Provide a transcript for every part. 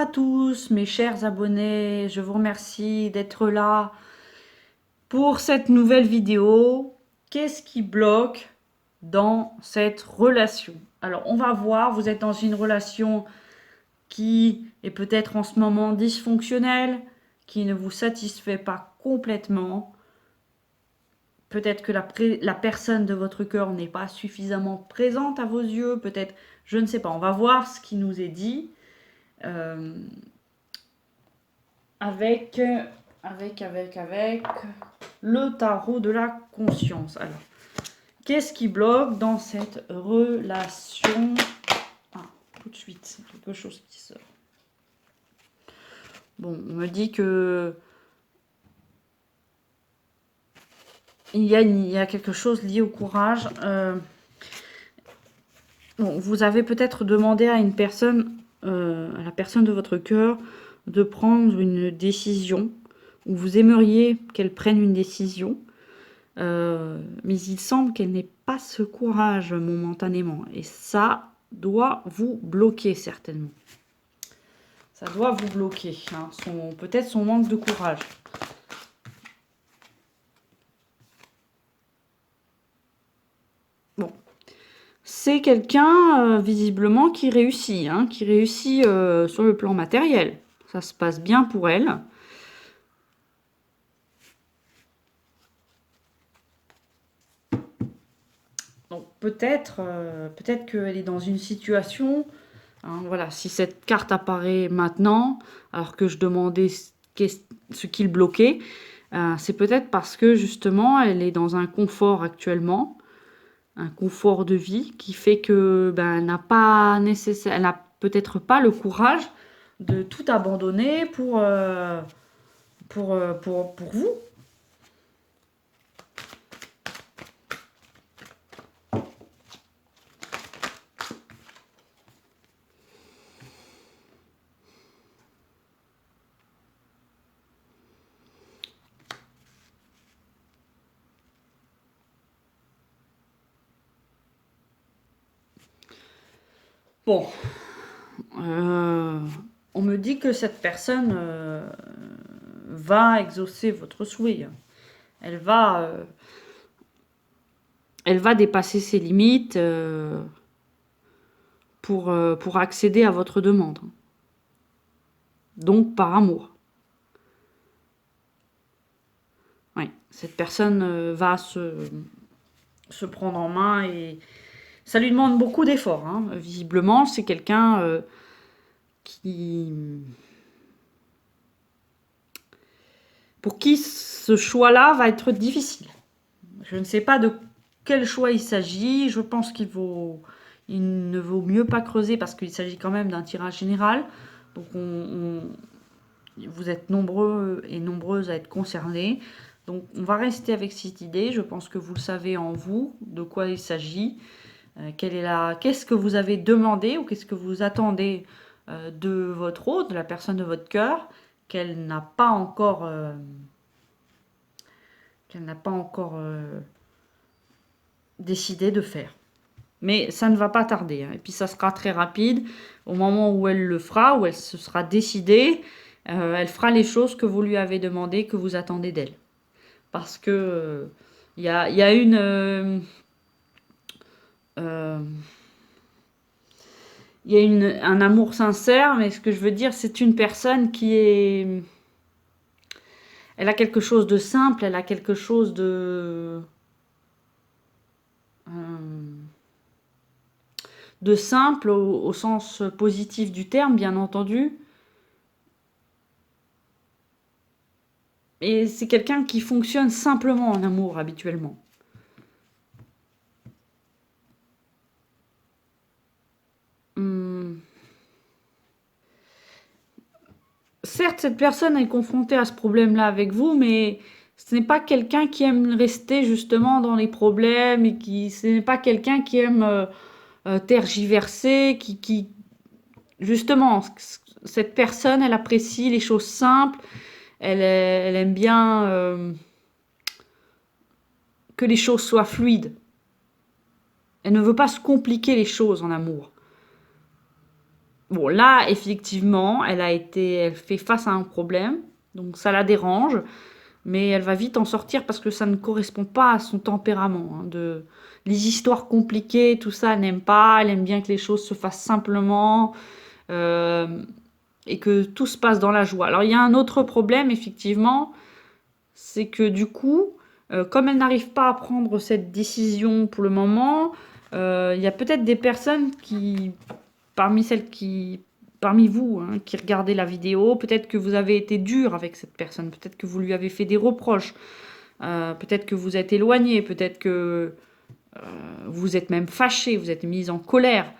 à tous mes chers abonnés, je vous remercie d'être là pour cette nouvelle vidéo. Qu'est-ce qui bloque dans cette relation? Alors on va voir, vous êtes dans une relation qui est peut-être en ce moment dysfonctionnelle, qui ne vous satisfait pas complètement. Peut-être que la personne de votre cœur n'est pas suffisamment présente à vos yeux, peut-être, je ne sais pas, on va voir ce qui nous est dit. Avec le tarot de la conscience. Alors, qu'est-ce qui bloque dans cette relation? Ah, tout de suite, c'est quelque chose qui sort. Bon, on me dit que il y a quelque chose lié au courage. Bon, vous avez peut-être demandé à une personne, à la personne de votre cœur, de prendre une décision, ou vous aimeriez qu'elle prenne une décision. Mais il semble qu'elle n'ait pas ce courage momentanément. Et ça doit vous bloquer certainement. Ça doit vous bloquer. Hein, peut-être son manque de courage. Bon. C'est quelqu'un, visiblement, qui réussit. Hein, qui réussit sur le plan matériel. Ça se passe bien pour elle. Donc peut-être qu'elle est dans une situation, hein, voilà, si cette carte apparaît maintenant, alors que je demandais ce qui le bloquait, c'est peut-être parce que justement elle est dans un confort actuellement, un confort de vie qui fait que elle n'a peut-être pas le courage de tout abandonner pour vous. Bon, on me dit que cette personne va exaucer votre souhait. Elle va dépasser ses limites pour accéder à votre demande. Donc par amour. Oui, cette personne va se prendre en main et ça lui demande beaucoup d'efforts. Hein. Visiblement, c'est quelqu'un pour qui ce choix-là va être difficile. Je ne sais pas de quel choix il s'agit. Je pense qu'il ne vaut mieux pas creuser parce qu'il s'agit quand même d'un tirage général. Donc vous êtes nombreux et nombreuses à être concernés. Donc on va rester avec cette idée. Je pense que vous le savez en vous de quoi il s'agit. Qu'est-ce que vous avez demandé ou qu'est-ce que vous attendez de votre hôte, de la personne de votre cœur, qu'elle n'a pas encore décidé de faire. Mais ça ne va pas tarder. Hein. Et puis ça sera très rapide. Au moment où elle le fera, où elle se sera décidée, elle fera les choses que vous lui avez demandé, que vous attendez d'elle. Parce que il y a un amour sincère, mais ce que je veux dire, c'est une personne qui est... Elle a quelque chose de simple, elle a quelque chose de simple au sens positif du terme, bien entendu. Et c'est quelqu'un qui fonctionne simplement en amour, habituellement. Certes, cette personne est confrontée à ce problème-là avec vous, mais ce n'est pas quelqu'un qui aime rester justement dans les problèmes et ce n'est pas quelqu'un qui aime tergiverser, justement, cette personne, elle apprécie les choses simples, elle aime bien que les choses soient fluides. Elle ne veut pas se compliquer les choses en amour. Bon, là, effectivement, elle fait face à un problème, donc ça la dérange, mais elle va vite en sortir parce que ça ne correspond pas à son tempérament, hein, les histoires compliquées, tout ça, elle n'aime pas, elle aime bien que les choses se fassent simplement, euh, et que tout se passe dans la joie. Alors, il y a un autre problème, effectivement, c'est que du coup, comme elle n'arrive pas à prendre cette décision pour le moment, il y a peut-être des personnes parmi celles parmi vous, hein, qui regardez la vidéo, peut-être que vous avez été dur avec cette personne, peut-être que vous lui avez fait des reproches, peut-être que vous êtes éloigné, peut-être que vous êtes même fâché, vous êtes mise en colère.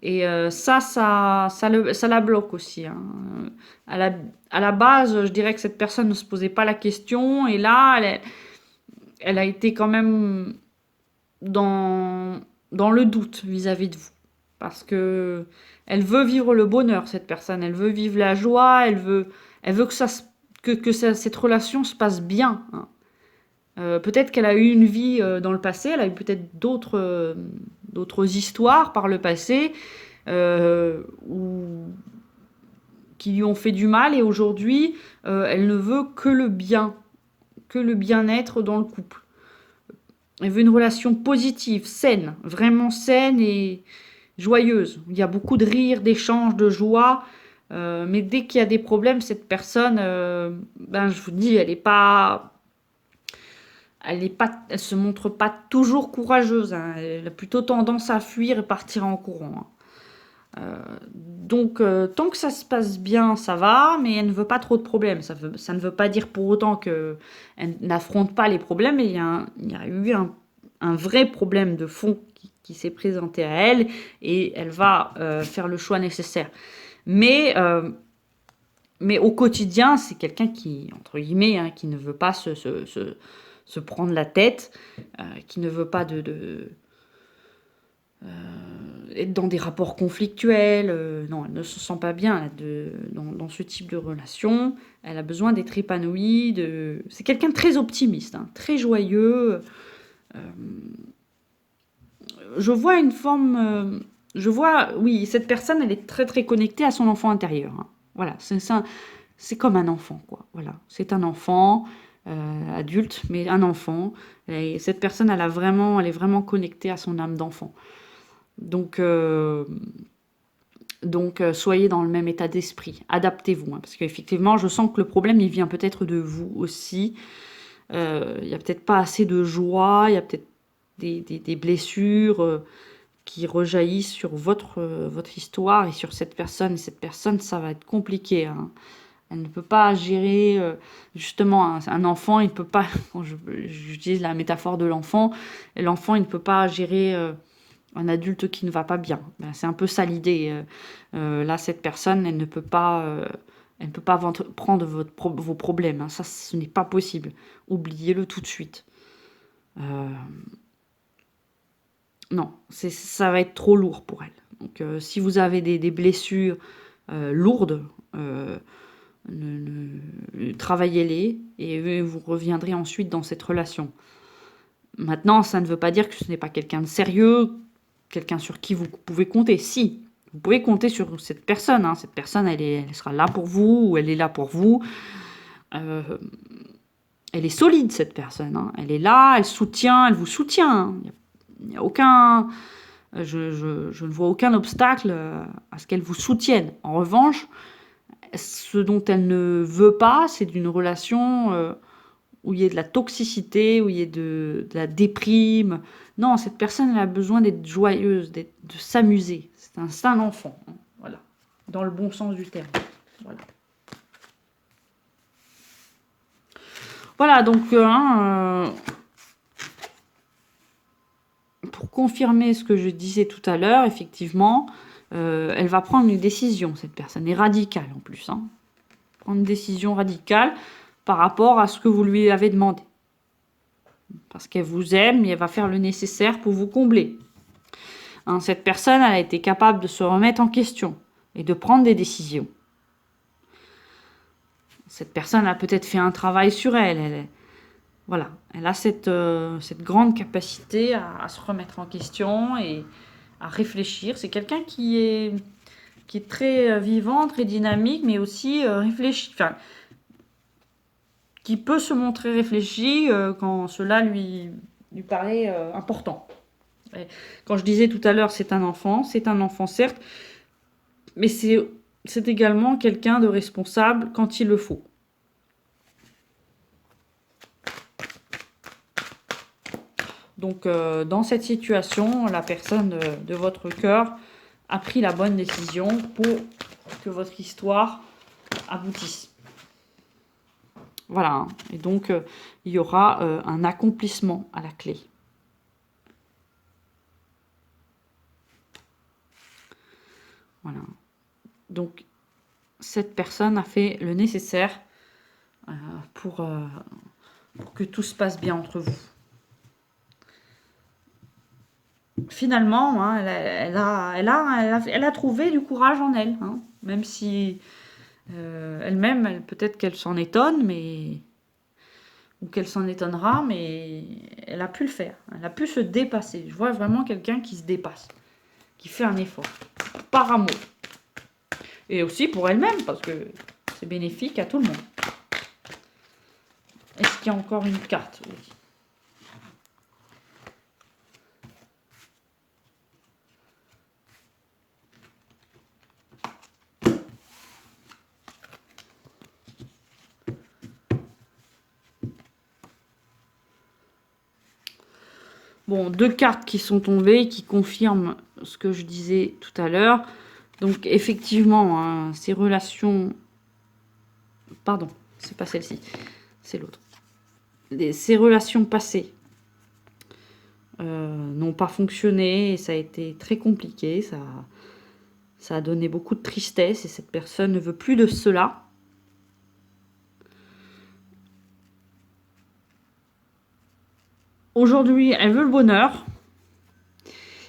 Et ça la bloque aussi, hein. À la, à la base, je dirais que cette personne ne se posait pas la question, et là, elle a été quand même dans le doute vis-à-vis de vous. Parce que elle veut vivre le bonheur, cette personne. Elle veut vivre la joie, elle veut cette relation se passe bien, hein. Peut-être qu'elle a eu une vie dans le passé, elle a eu peut-être d'autres histoires par le passé, ou qui lui ont fait du mal, et aujourd'hui, elle ne veut que le bien, que le bien-être dans le couple. Elle veut une relation positive, saine, vraiment saine et joyeuse. Il y a beaucoup de rire, d'échanges, de joie. Mais dès qu'il y a des problèmes, cette personne, ben, je vous dis, elle se montre pas toujours courageuse, hein. Elle a plutôt tendance à fuir et partir en courant, hein. Donc, tant que ça se passe bien, ça va, mais elle ne veut pas trop de problèmes. Ça ne veut pas dire pour autant qu'elle n'affronte pas les problèmes. Mais il y a eu un vrai problème de fond qui s'est présenté à elle, et elle va faire le choix nécessaire. Mais au quotidien, c'est quelqu'un qui, entre guillemets, hein, qui ne veut pas se prendre la tête, qui ne veut pas être dans des rapports conflictuels. Non, elle ne se sent pas bien dans ce type de relation. Elle a besoin d'être épanouie. C'est quelqu'un de très optimiste, hein, très joyeux. Je vois une forme... oui, cette personne, elle est très très connectée à son enfant intérieur, hein. Voilà, c'est comme un enfant, quoi. Voilà, c'est un enfant, adulte, mais un enfant. Et cette personne, elle est vraiment connectée à son âme d'enfant. Donc, soyez dans le même état d'esprit. Adaptez-vous, hein, parce qu'effectivement, je sens que le problème, il vient peut-être de vous aussi. Il n'y a peut-être pas assez de joie, il y a peut-être des blessures qui rejaillissent sur votre histoire et sur cette personne. Et cette personne, ça va être compliqué, hein. Elle ne peut pas gérer, justement, un enfant, il ne peut pas, quand j'utilise la métaphore de l'enfant, l'enfant, il ne peut pas gérer un adulte qui ne va pas bien. Ben, c'est un peu ça l'idée. Là, cette personne, elle ne peut pas prendre vos problèmes, hein. Ça, ce n'est pas possible. Oubliez-le tout de suite. Non, ça va être trop lourd pour elle. Donc, si vous avez des blessures lourdes, travaillez-les, et vous reviendrez ensuite dans cette relation. Maintenant, ça ne veut pas dire que ce n'est pas quelqu'un de sérieux, quelqu'un sur qui vous pouvez compter. Si, vous pouvez compter sur cette personne, hein. Cette personne, elle sera là pour vous, ou elle est là pour vous. Elle est solide, cette personne, hein. Elle est là, elle vous soutient, hein. Il n'y a aucun... Je ne vois aucun obstacle à ce qu'elle vous soutienne. En revanche, ce dont elle ne veut pas, c'est d'une relation où il y ait de la toxicité, où il y ait de la déprime. Non, cette personne, elle a besoin d'être joyeuse, de s'amuser. C'est un enfant, hein. Voilà. Dans le bon sens du terme. Voilà. Voilà, donc, pour confirmer ce que je disais tout à l'heure, effectivement, elle va prendre une décision, cette personne, et radicale en plus, hein. Prendre une décision radicale par rapport à ce que vous lui avez demandé. Parce qu'elle vous aime et elle va faire le nécessaire pour vous combler. Hein, cette personne, elle a été capable de se remettre en question et de prendre des décisions. Cette personne a peut-être fait un travail sur elle. Voilà, elle a cette grande capacité à se remettre en question et à réfléchir. C'est quelqu'un qui est qui est très vivant, très dynamique, mais aussi réfléchi, enfin, qui peut se montrer réfléchi quand cela lui paraît important. Et quand je disais tout à l'heure, c'est un enfant certes, mais c'est également quelqu'un de responsable quand il le faut. Donc, dans cette situation, la personne de votre cœur a pris la bonne décision pour que votre histoire aboutisse. Voilà. Et donc, il y aura un accomplissement à la clé. Voilà. Donc, cette personne a fait le nécessaire pour que tout se passe bien entre vous. Finalement, hein, elle a trouvé du courage en elle, hein, même si elle-même, peut-être qu'elle s'en étonne, ou qu'elle s'en étonnera, mais elle a pu le faire, elle a pu se dépasser. Je vois vraiment quelqu'un qui se dépasse, qui fait un effort, par amour. Et aussi pour elle-même, parce que c'est bénéfique à tout le monde. Est-ce qu'il y a encore une carte? Oui. Bon, 2 cartes qui sont tombées, qui confirment ce que je disais tout à l'heure. Donc, effectivement, hein, ces relations... Pardon, c'est pas celle-ci, c'est l'autre. Ces relations passées n'ont pas fonctionné et ça a été très compliqué. Ça a donné beaucoup de tristesse et cette personne ne veut plus de cela. Aujourd'hui, elle veut le bonheur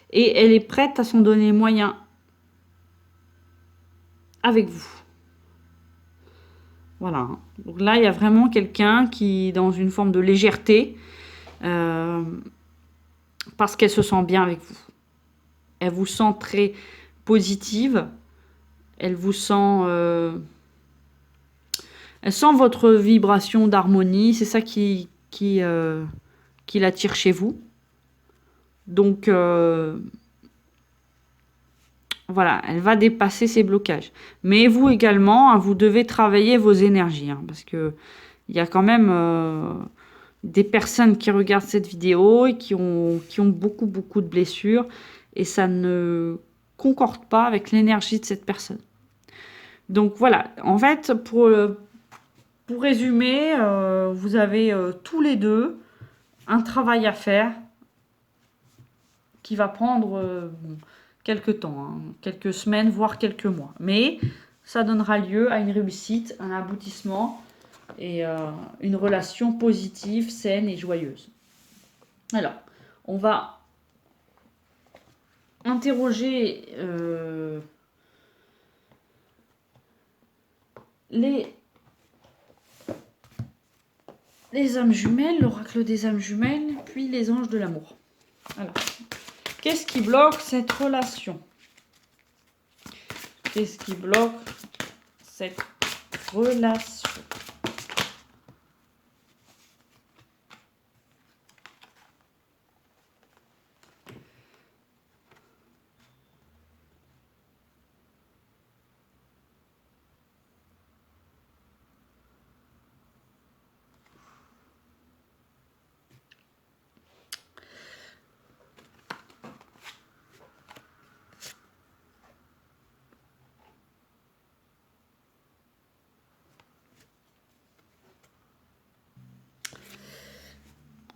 et elle est prête à s'en donner moyen avec vous. Voilà. Donc là, il y a vraiment quelqu'un qui, dans une forme de légèreté, parce qu'elle se sent bien avec vous. Elle vous sent très positive. Elle vous sent... elle sent votre vibration d'harmonie. C'est ça qui l'attire chez vous. Donc, voilà, elle va dépasser ses blocages. Mais vous également, hein, vous devez travailler vos énergies. Hein, parce que il y a quand même des personnes qui regardent cette vidéo et qui ont beaucoup de blessures. Et ça ne concorde pas avec l'énergie de cette personne. Donc voilà, en fait, pour résumer, vous avez tous les deux un travail à faire qui va prendre quelques temps, hein, quelques semaines, voire quelques mois. Mais ça donnera lieu à une réussite, un aboutissement et une relation positive, saine et joyeuse. Alors, on va interroger les âmes jumelles, l'oracle des âmes jumelles, puis les anges de l'amour. Alors, qu'est-ce qui bloque cette relation? Qu'est-ce qui bloque cette relation?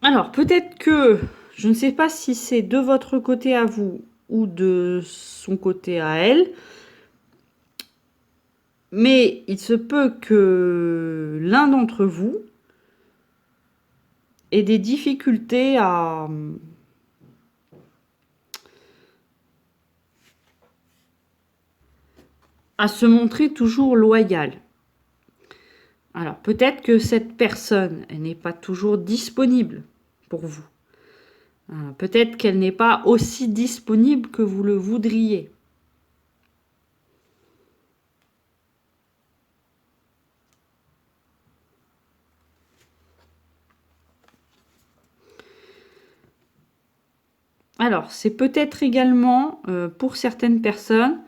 Alors, peut-être que, je ne sais pas si c'est de votre côté à vous ou de son côté à elle, mais il se peut que l'un d'entre vous ait des difficultés à se montrer toujours loyal. Alors, peut-être que cette personne, elle n'est pas toujours disponible pour vous. Peut-être qu'elle n'est pas aussi disponible que vous le voudriez. Alors, c'est peut-être également, pour certaines personnes,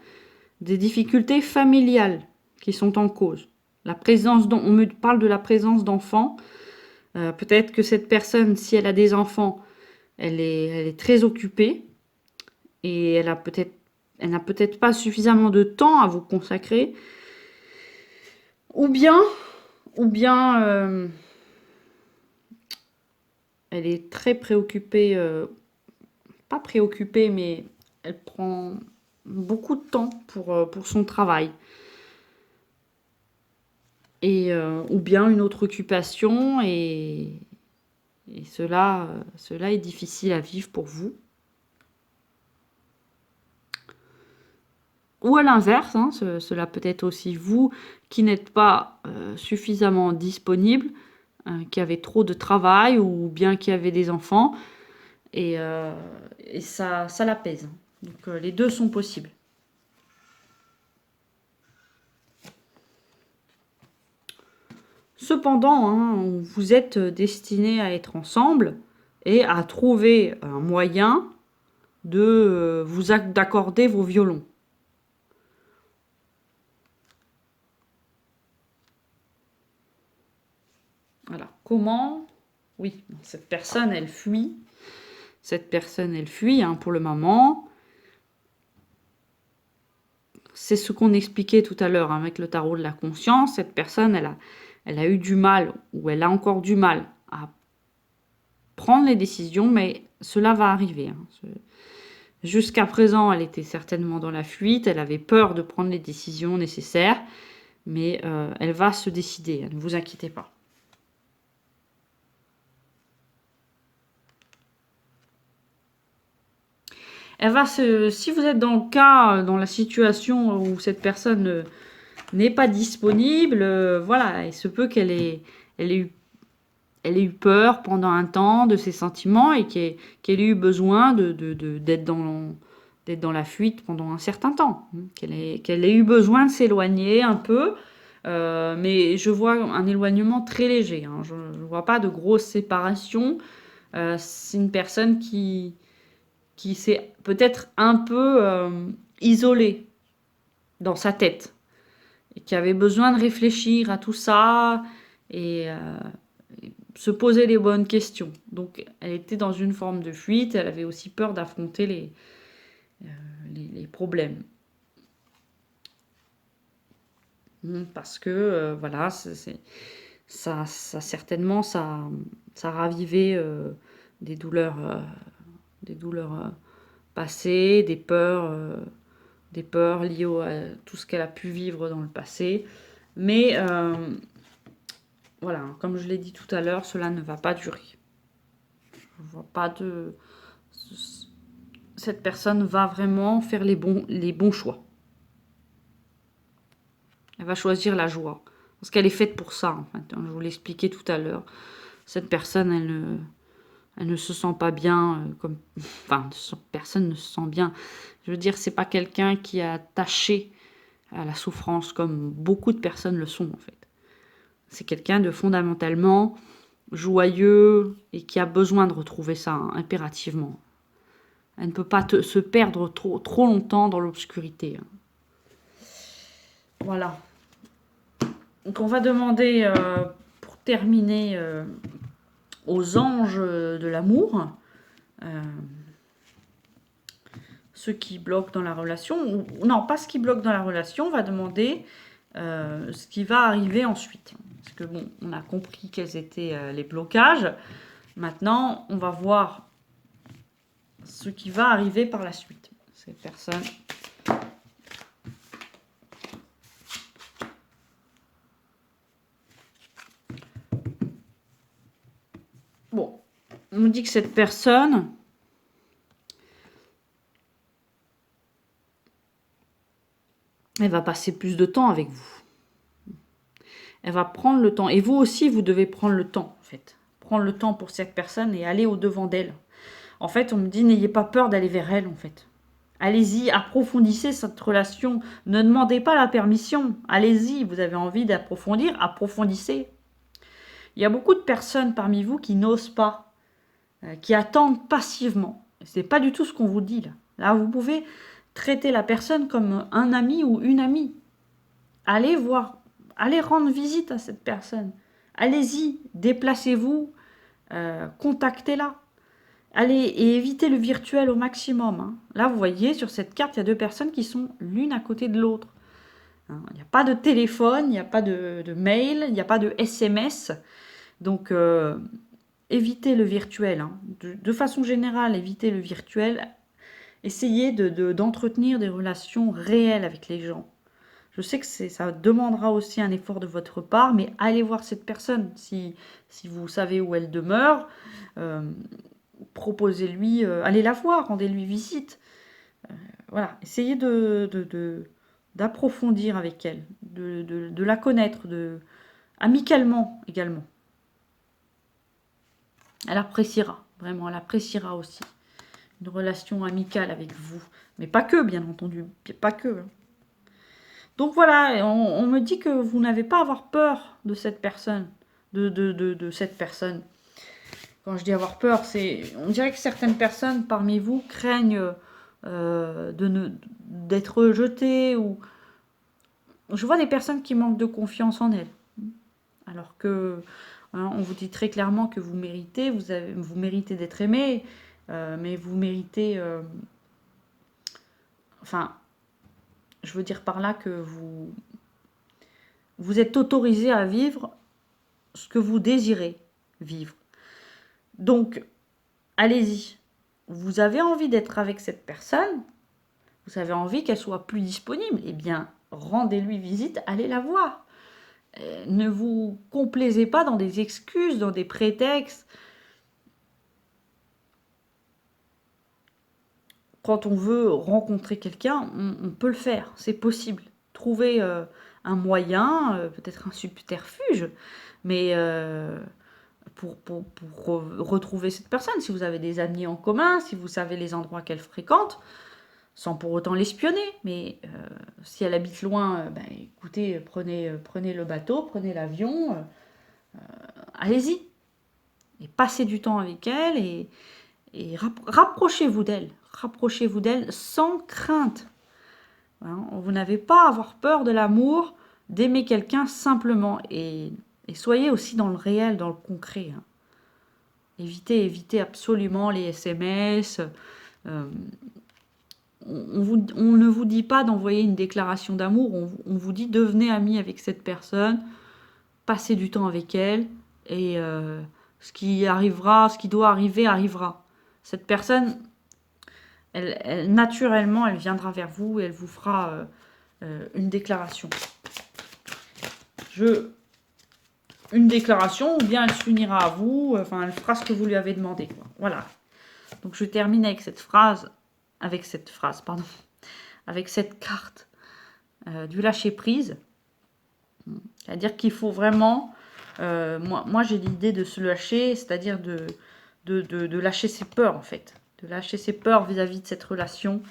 des difficultés familiales qui sont en cause. La présence, on me parle de la présence d'enfants. Peut-être que cette personne, si elle a des enfants, elle est très occupée et elle n'a peut-être pas suffisamment de temps à vous consacrer. Ou bien elle est très préoccupée, pas préoccupée, mais elle prend beaucoup de temps pour son travail. Et, ou bien une autre occupation, et cela est difficile à vivre pour vous. Ou à l'inverse, hein, cela peut être aussi vous qui n'êtes pas suffisamment disponible, qui avez trop de travail, ou bien qui avez des enfants, et ça l'apaise. Donc les deux sont possibles. Cependant, hein, vous êtes destinés à être ensemble et à trouver un moyen de d'accorder vos violons. Voilà. Comment? Oui, cette personne, elle fuit. Cette personne, elle fuit, hein, pour le moment. C'est ce qu'on expliquait tout à l'heure, hein, avec le tarot de la conscience. Cette personne, elle a eu du mal, ou elle a encore du mal à prendre les décisions, mais cela va arriver. Hein. Jusqu'à présent, elle était certainement dans la fuite, elle avait peur de prendre les décisions nécessaires, mais elle va se décider, ne vous inquiétez pas. Elle va si vous êtes dans le cas, dans la situation où cette personne n'est pas disponible, voilà, il se peut qu'elle ait eu peur pendant un temps de ses sentiments et qu'elle ait eu besoin d'être dans la fuite pendant un certain temps. Qu'elle ait eu besoin de s'éloigner un peu, mais je vois un éloignement très léger. Hein. Je ne vois pas de grosse séparation. C'est une personne qui s'est peut-être un peu isolée dans sa tête et qui avait besoin de réfléchir à tout ça et se poser les bonnes questions. Donc, elle était dans une forme de fuite. Elle avait aussi peur d'affronter les problèmes. Parce que, voilà, ça certainement, ça ravivait des douleurs passées, des peurs liées à tout ce qu'elle a pu vivre dans le passé. Mais voilà, comme je l'ai dit tout à l'heure, cela ne va pas durer. Je ne vois pas de... Cette personne va vraiment faire les bons choix. Elle va choisir la joie. Parce qu'elle est faite pour ça, en fait. Je vous l'expliquais tout à l'heure. Cette personne, elle ne se sent pas bien. Enfin, personne ne se sent bien. Je veux dire, c'est pas quelqu'un qui est attaché à la souffrance comme beaucoup de personnes le sont, en fait. C'est quelqu'un de fondamentalement joyeux et qui a besoin de retrouver ça, hein, impérativement. Elle ne peut pas se perdre trop longtemps dans l'obscurité. Hein. Voilà. Donc on va demander, pour terminer, aux anges de l'amour, ce qui bloque dans la relation. Non, pas ce qui bloque dans la relation, on va demander ce qui va arriver ensuite. Parce que bon, on a compris quels étaient les blocages. Maintenant, on va voir ce qui va arriver par la suite. Cette personne... Bon, on me dit que cette personne... elle va passer plus de temps avec vous. Elle va prendre le temps. Et vous aussi, vous devez prendre le temps, en fait. Prendre le temps pour cette personne et aller au-devant d'elle. En fait, on me dit, n'ayez pas peur d'aller vers elle, en fait. Allez-y, approfondissez cette relation. Ne demandez pas la permission. Allez-y, vous avez envie d'approfondir, approfondissez. Il y a beaucoup de personnes parmi vous qui n'osent pas, qui attendent passivement. C'est pas du tout ce qu'on vous dit là. Là, vous pouvez traiter la personne comme un ami ou une amie. Allez voir, allez rendre visite à cette personne. Allez-y, déplacez-vous, contactez-la. Allez, et évitez le virtuel au maximum. Hein. Là, vous voyez, sur cette carte, il y a deux personnes qui sont l'une à côté de l'autre. Hein. Il n'y a pas de téléphone, il n'y a pas de mail, il n'y a pas de SMS. Donc, évitez le virtuel. Hein. De façon générale, évitez le virtuel. Essayez d'entretenir des relations réelles avec les gens. Je sais que ça demandera aussi un effort de votre part, mais allez voir cette personne. Si vous savez où elle demeure, proposez-lui, allez la voir, rendez-lui visite. Voilà, essayez d'approfondir avec elle, de la connaître, amicalement également. Elle appréciera, vraiment, elle appréciera aussi une relation amicale avec vous. Mais pas que, bien entendu, pas que. Hein. Donc voilà, on me dit que vous n'avez pas à avoir peur de cette personne, de cette personne. Quand je dis avoir peur, on dirait que certaines personnes parmi vous craignent d'être rejetées ou... Je vois des personnes qui manquent de confiance en elles. Alors que, hein, on vous dit très clairement que vous méritez, vous méritez d'être aimé, mais vous méritez... enfin, je veux dire par là que vous êtes autorisé à vivre ce que vous désirez vivre. Donc, allez-y. Vous avez envie d'être avec cette personne, vous avez envie qu'elle soit plus disponible, eh bien, rendez-lui visite, allez la voir. Ne vous complaisez pas dans des excuses, dans des prétextes. Quand on veut rencontrer quelqu'un, on peut le faire, c'est possible. Trouver un moyen, peut-être un subterfuge, mais pour retrouver cette personne, si vous avez des amis en commun, si vous savez les endroits qu'elle fréquente, sans pour autant l'espionner, mais si elle habite loin, ben, écoutez, prenez le bateau, prenez l'avion, allez-y, et passez du temps avec elle, et rapprochez-vous d'elle sans crainte. Hein, vous n'avez pas à avoir peur de l'amour, d'aimer quelqu'un simplement, et soyez aussi dans le réel, dans le concret. Hein. Évitez absolument les SMS. On ne vous dit pas d'envoyer une déclaration d'amour, on vous dit devenez ami avec cette personne, passez du temps avec elle, et ce qui doit arriver, arrivera. Cette personne, naturellement, elle viendra vers vous et elle vous fera une déclaration. Une déclaration, ou bien elle s'unira à vous, enfin, elle fera ce que vous lui avez demandé. Quoi. Voilà. Donc, je termine avec cette carte du lâcher-prise. C'est-à-dire qu'il faut vraiment... moi j'ai l'idée de se lâcher, c'est-à-dire de lâcher ses peurs, en fait. De lâcher ses peurs vis-à-vis de cette relation.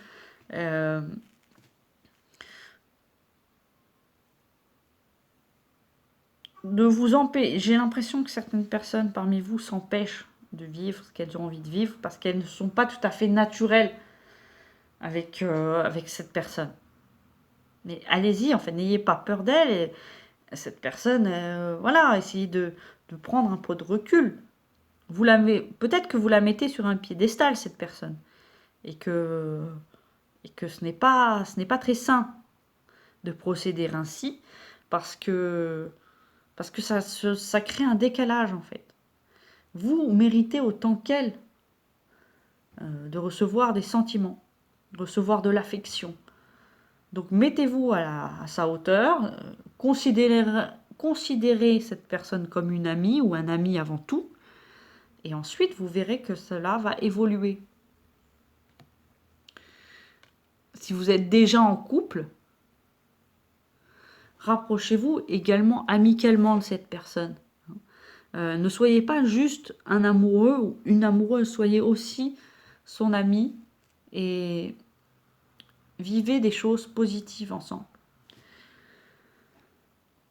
J'ai l'impression que certaines personnes parmi vous s'empêchent de vivre ce qu'elles ont envie de vivre parce qu'elles ne sont pas tout à fait naturelles avec cette personne. Mais allez-y, en fait, n'ayez pas peur d'elle. Et cette personne, voilà, essayez de prendre un peu de recul. Peut-être que vous la mettez sur un piédestal, cette personne. Et que ce n'est pas très sain de procéder ainsi parce que ça crée un décalage, en fait. Vous méritez autant qu'elle de recevoir des sentiments, de recevoir de l'affection. Donc, mettez-vous à sa hauteur, considérez cette personne comme une amie ou un ami avant tout, et ensuite, vous verrez que cela va évoluer. Si vous êtes déjà en couple, rapprochez-vous également amicalement de cette personne. Ne soyez pas juste un amoureux ou une amoureuse, soyez aussi son ami et vivez des choses positives ensemble.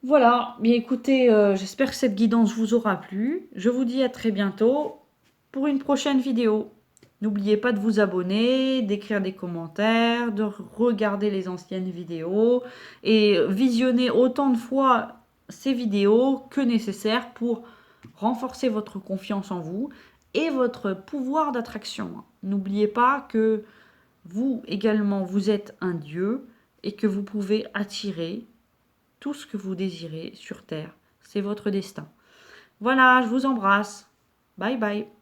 Voilà, bien écoutez, j'espère que cette guidance vous aura plu. Je vous dis à très bientôt pour une prochaine vidéo. N'oubliez pas de vous abonner, d'écrire des commentaires, de regarder les anciennes vidéos et visionner autant de fois ces vidéos que nécessaire pour renforcer votre confiance en vous et votre pouvoir d'attraction. N'oubliez pas que vous également, vous êtes un dieu et que vous pouvez attirer tout ce que vous désirez sur Terre. C'est votre destin. Voilà, je vous embrasse. Bye bye.